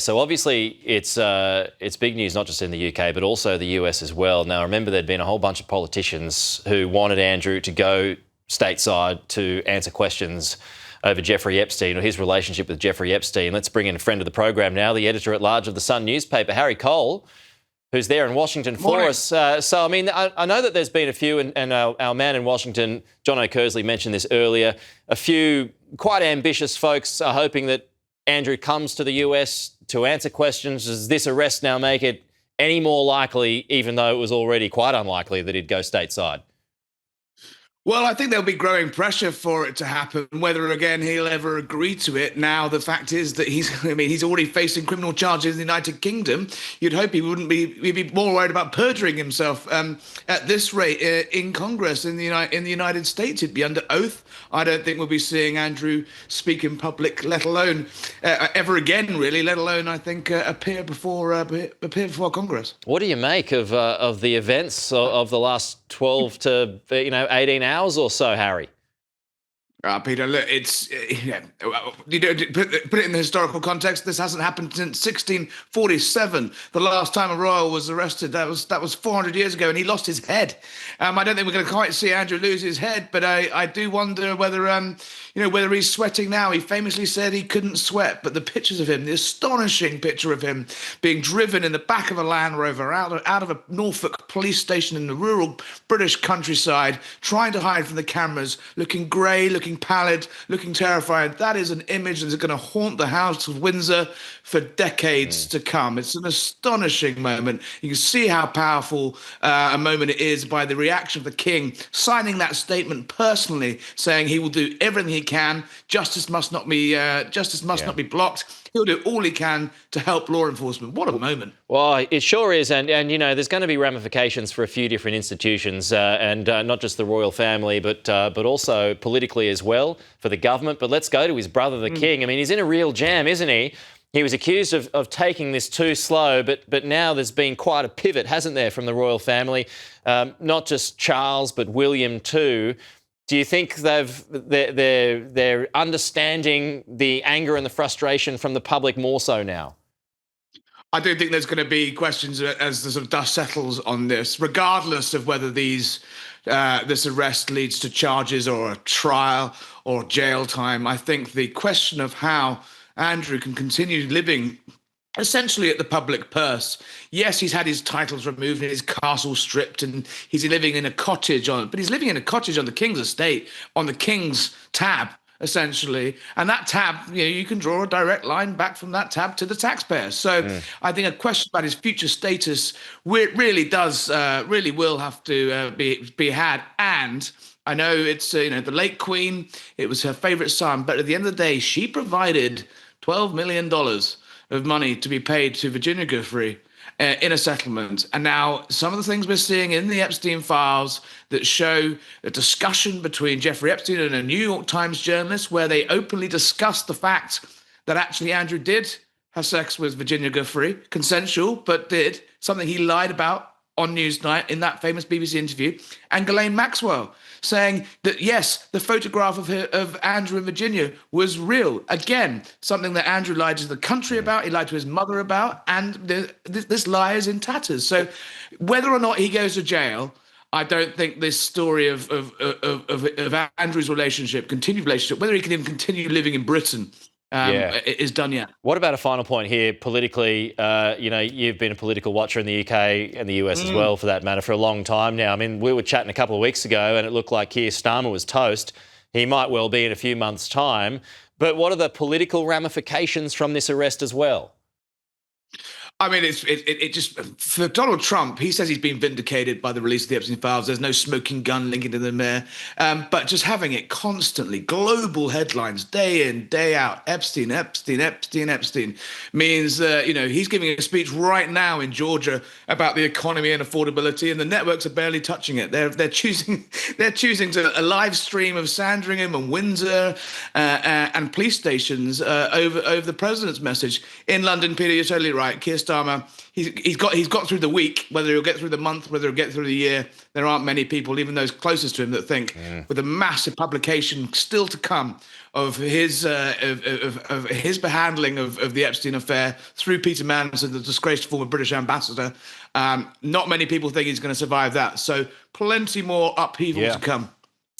So obviously it's big news not just in the UK but also the US as well. Now remember there'd been a whole bunch of politicians who wanted Andrew to go stateside to answer questions over Jeffrey Epstein or his relationship with Jeffrey Epstein. Let's bring in a friend of the program now, the editor-at-large of the Sun newspaper, Harry Cole, who's there in Washington for us. So, I mean, I know that there's been a few, and our man in Washington, John O'Kersley, mentioned this earlier, a few quite ambitious folks are hoping that Andrew comes to the US to answer questions. Does this arrest now make it any more likely, even though it was already quite unlikely, that he'd go stateside? Well, I think there'll be growing pressure for it to happen. Whether again he'll ever agree to it. Now, the fact is that he's already facing criminal charges in the United Kingdom. You'd hope he wouldn't be. He'd be more worried about perjuring himself. At this rate, in Congress in the United States, he'd be under oath. I don't think we'll be seeing Andrew speak in public, let alone ever again, really. Let alone, I think, appear before Congress. What do you make of the events of the last 12 to 18 hours or so, Harry? Peter, look, it's put it in the historical context. This hasn't happened since 1647. The last time a royal was arrested, that was 400 years ago, and he lost his head. I don't think we're going to quite see Andrew lose his head, but I do wonder whether whether he's sweating now. He famously said he couldn't sweat, but the pictures of him, the astonishing picture of him being driven in the back of a Land Rover out of a Norfolk Police station in the rural British countryside, trying to hide from the cameras, looking grey, looking pallid, looking terrified. That is an image that's going to haunt the House of Windsor for decades to come. It's an astonishing moment. You can see how powerful a moment it is by the reaction of the King signing that statement personally, saying he will do everything he can. Justice must not be not be blocked. He'll do all he can to help law enforcement. What a moment. Well, it sure is. And there's going to be ramifications for a few different institutions and not just the royal family, but also politically as well for the government. But let's go to his brother, the King. I mean, he's in a real jam, isn't he? He was accused of taking this too slow, but now there's been quite a pivot, hasn't there, from the royal family? Not just Charles, but William too. Do you think they're understanding the anger and the frustration from the public more so now? I do think there's going to be questions as the sort of dust settles on this, regardless of whether this arrest leads to charges or a trial or jail time. I think the question of how Andrew can continue living essentially at the public purse. Yes, he's had his titles removed and his castle stripped, and he's living in a cottage but he's living in a cottage on the King's estate, on the King's tab, essentially. And that tab, you can draw a direct line back from that tab to the taxpayer. So I think a question about his future status really will have to be had. And I know it's the late Queen, it was her favourite son, but at the end of the day, she provided $12 million of money to be paid to Virginia Giuffre in a settlement. And now some of the things we're seeing in the Epstein files that show a discussion between Jeffrey Epstein and a New York Times journalist where they openly discussed the fact that actually Andrew did have sex with Virginia Giuffre, consensual, but did, something he lied about on Newsnight in that famous BBC interview, and Ghislaine Maxwell saying that, yes, the photograph of Andrew and Virginia was real. Again, something that Andrew lied to the country about, he lied to his mother about, and this lie is in tatters. So whether or not he goes to jail, I don't think this story of Andrew's continued relationship, whether he can even continue living in Britain, is done yet. What about a final point here politically? You've been a political watcher in the UK and the US as well, for that matter, for a long time now. I mean, we were chatting a couple of weeks ago and it looked like Keir Starmer was toast. He might well be in a few months' time. But what are the political ramifications from this arrest as well? I mean, it just, for Donald Trump, he says he's been vindicated by the release of the Epstein files. There's no smoking gun linking to the mayor. But just having it constantly, global headlines, day in, day out, Epstein, Epstein, Epstein, Epstein, means that, he's giving a speech right now in Georgia about the economy and affordability, and the networks are barely touching it. They're choosing to a live stream of Sandringham and Windsor and police stations over the president's message. In London, Peter, you're totally right. Keir Starmer, he's got through the week. Whether he'll get through the month, whether he'll get through the year, there aren't many people, even those closest to him, that think with a massive publication still to come of his handling of the Epstein affair through Peter Manson, the disgraced former British ambassador. Not many people think he's going to survive that. So plenty more upheaval to come.